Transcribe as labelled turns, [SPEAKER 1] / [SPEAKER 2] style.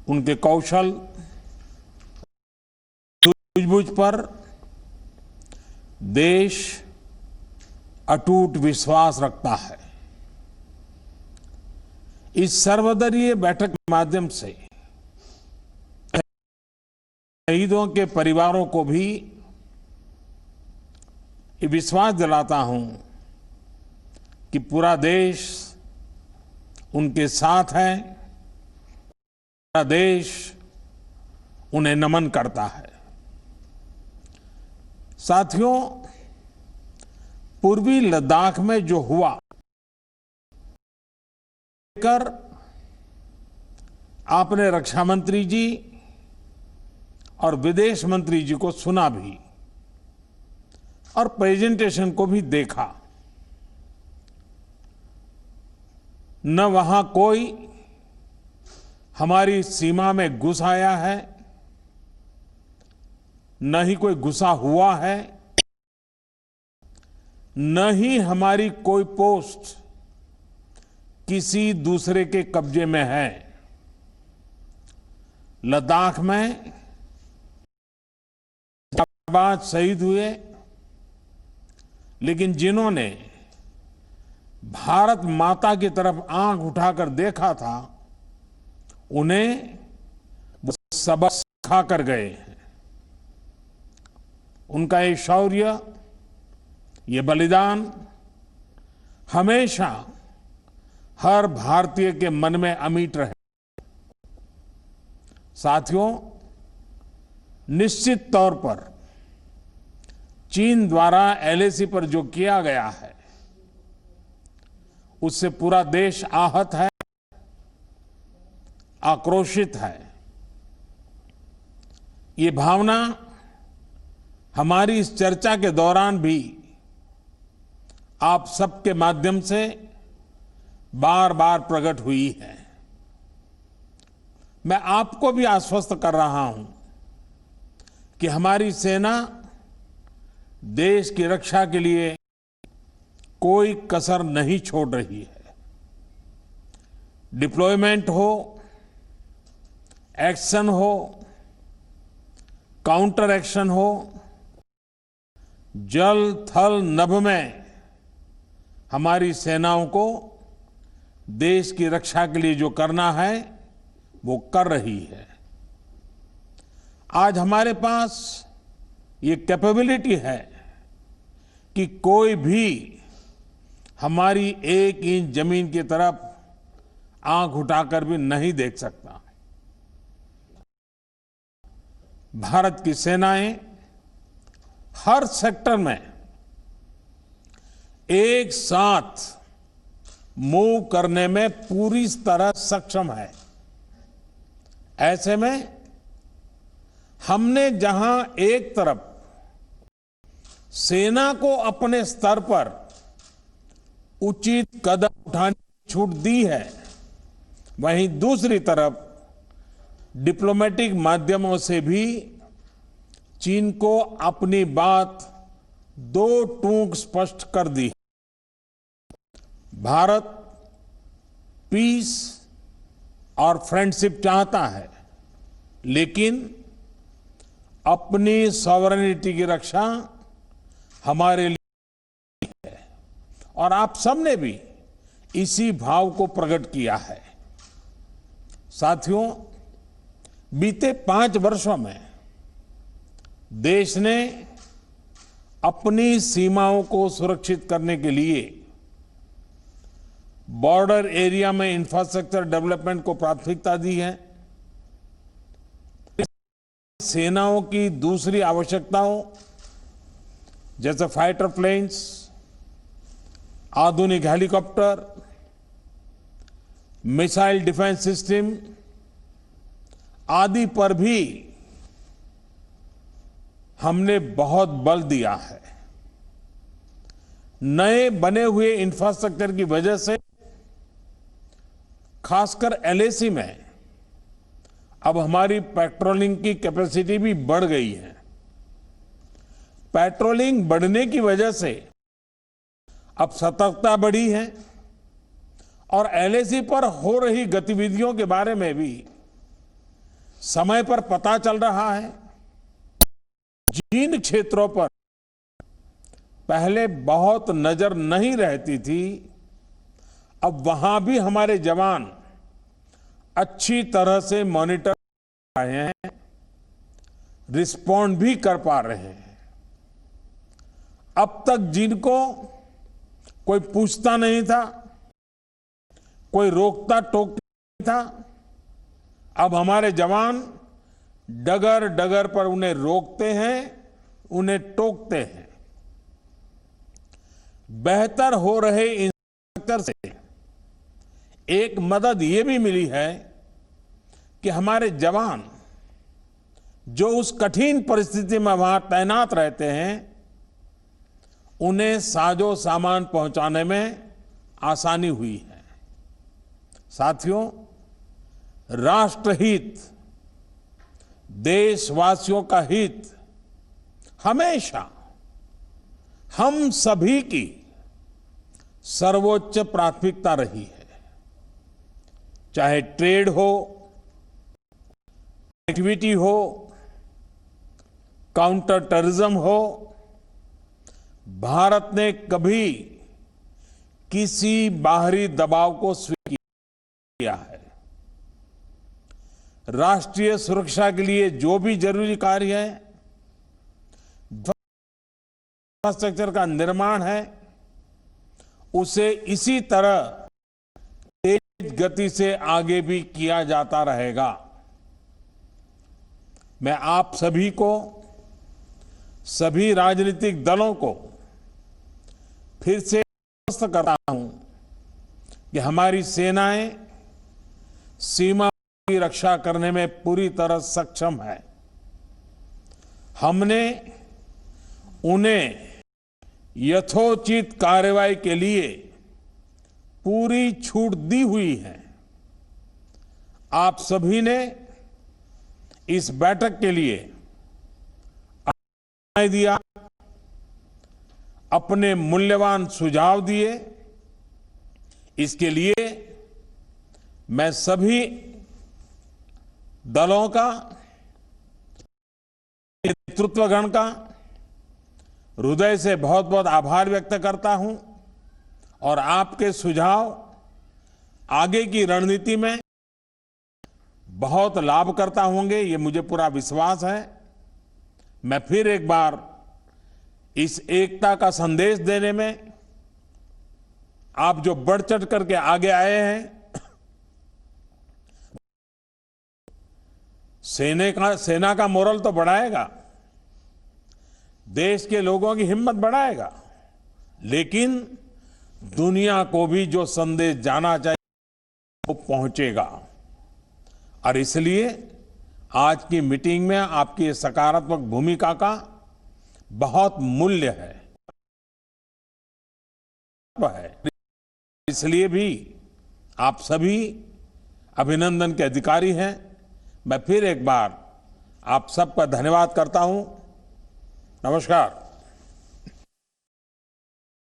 [SPEAKER 1] उनके कौशल, सूझबूझ पर देश अटूट विश्वास रखता है। इस सर्वदलीय बैठक के माध्यम से शहीदों के परिवारों को भी ये विश्वास दिलाता हूं कि पूरा देश उनके साथ है, पूरा देश उन्हें नमन करता है। साथियों, पूर्वी लद्दाख में जो हुआ कर आपने रक्षा मंत्री जी और विदेश मंत्री जी को सुना भी और प्रेजेंटेशन को भी देखा। न वहां कोई हमारी सीमा में घुस आया है, न ही कोई घुसा हुआ है, न ही हमारी कोई पोस्ट किसी दूसरे के कब्जे में है। लद्दाख में जाबाज शहीद हुए, लेकिन जिन्होंने भारत माता की तरफ आंख उठाकर देखा था, उन्हें वो सबक सिखा कर गए हैं। उनका ये शौर्य, ये बलिदान हमेशा हर भारतीय के मन में अमिट रहे। साथियों, निश्चित तौर पर चीन द्वारा एलएसी पर जो किया गया है, उससे पूरा देश आहत है, आक्रोशित है। ये भावना हमारी इस चर्चा के दौरान भी आप सबके माध्यम से बार बार प्रकट हुई है। मैं आपको भी आश्वस्त कर रहा हूं कि हमारी सेना देश की रक्षा के लिए कोई कसर नहीं छोड़ रही है। डिप्लॉयमेंट हो, एक्शन हो, काउंटर एक्शन हो, जल थल नभ में हमारी सेनाओं को देश की रक्षा के लिए जो करना है वो कर रही है। आज हमारे पास ये कैपेबिलिटी है कि कोई भी हमारी एक इंच जमीन की तरफ आंख उठाकर भी नहीं देख सकता। भारत की सेनाएं हर सेक्टर में एक साथ मूव करने में पूरी तरह सक्षम है। ऐसे में हमने जहां एक तरफ सेना को अपने स्तर पर उचित कदम उठाने की छूट दी है, वहीं दूसरी तरफ डिप्लोमेटिक माध्यमों से भी चीन को अपनी बात दो टूक स्पष्ट कर दी। भारत पीस और फ्रेंडशिप चाहता है, लेकिन अपनी सॉवरेनिटी की रक्षा हमारे लिए है, और आप सबने भी इसी भाव को प्रकट किया है। साथियों, बीते 5 वर्षों में देश ने अपनी सीमाओं को सुरक्षित करने के लिए बॉर्डर एरिया में इंफ्रास्ट्रक्चर डेवलपमेंट को प्राथमिकता दी है। सेनाओं की दूसरी आवश्यकताओं जैसे फाइटर प्लेन्स, आधुनिक हेलीकॉप्टर, मिसाइल डिफेंस सिस्टम आदि पर भी हमने बहुत बल दिया है। नए बने हुए इंफ्रास्ट्रक्चर की वजह से खासकर एलएसी में अब हमारी पेट्रोलिंग की कैपेसिटी भी बढ़ गई है। पेट्रोलिंग बढ़ने की वजह से अब सतर्कता बढ़ी है और एलएसी पर हो रही गतिविधियों के बारे में भी समय पर पता चल रहा है। जिन क्षेत्रों पर पहले बहुत नजर नहीं रहती थी, अब वहां भी हमारे जवान अच्छी तरह से मॉनिटर कर रहे हैं, रिस्पॉन्ड भी कर पा रहे हैं। अब तक जिनको कोई पूछता नहीं था, कोई रोकता टोकता नहीं था, अब हमारे जवान डगर डगर पर उन्हें रोकते हैं, उन्हें टोकते हैं। बेहतर हो रहे इंफ्रास्ट्रक्चर से एक मदद ये भी मिली है कि हमारे जवान जो उस कठिन परिस्थिति में वहां तैनात रहते हैं, उन्हें साजो सामान पहुंचाने में आसानी हुई है। साथियों, राष्ट्रहित, देशवासियों का हित हमेशा हम सभी की सर्वोच्च प्राथमिकता रही है। चाहे ट्रेड हो, एक्टिविटी हो, काउंटर टेररिज्म हो, भारत ने कभी किसी बाहरी दबाव को स्वीकार किया है। राष्ट्रीय सुरक्षा के लिए जो भी जरूरी कार्य है, इंफ्रास्ट्रक्चर का निर्माण है, उसे इसी तरह तेज गति से आगे भी किया जाता रहेगा। मैं आप सभी को, सभी राजनीतिक दलों को फिर से आश्वस्त करता हूं कि हमारी सेनाएं सीमा की रक्षा करने में पूरी तरह सक्षम है। हमने उन्हें यथोचित कार्रवाई के लिए पूरी छूट दी हुई है। आप सभी ने इस बैठक के लिए समय दिया, अपने मूल्यवान सुझाव दिए। इसके लिए मैं सभी दलों का, नेतृत्वगण का हृदय से बहुत बहुत आभार व्यक्त करता हूं और आपके सुझाव आगे की रणनीति में बहुत लाभकर्ता होंगे, ये मुझे पूरा विश्वास है। मैं फिर एक बार इस एकता का संदेश देने में आप जो बढ़ चढ़ करके आगे आए हैं, सेना का मोरल तो बढ़ाएगा, देश के लोगों की हिम्मत बढ़ाएगा, लेकिन दुनिया को भी जो संदेश जाना चाहिए वो पहुंचेगा। और इसलिए आज की मीटिंग में आपकी सकारात्मक भूमिका का बहुत मूल्य है। इसलिए भी आप सभी अभिनंदन के अधिकारी हैं। मैं फिर एक बार आप सबका धन्यवाद करता हूं। नमस्कार।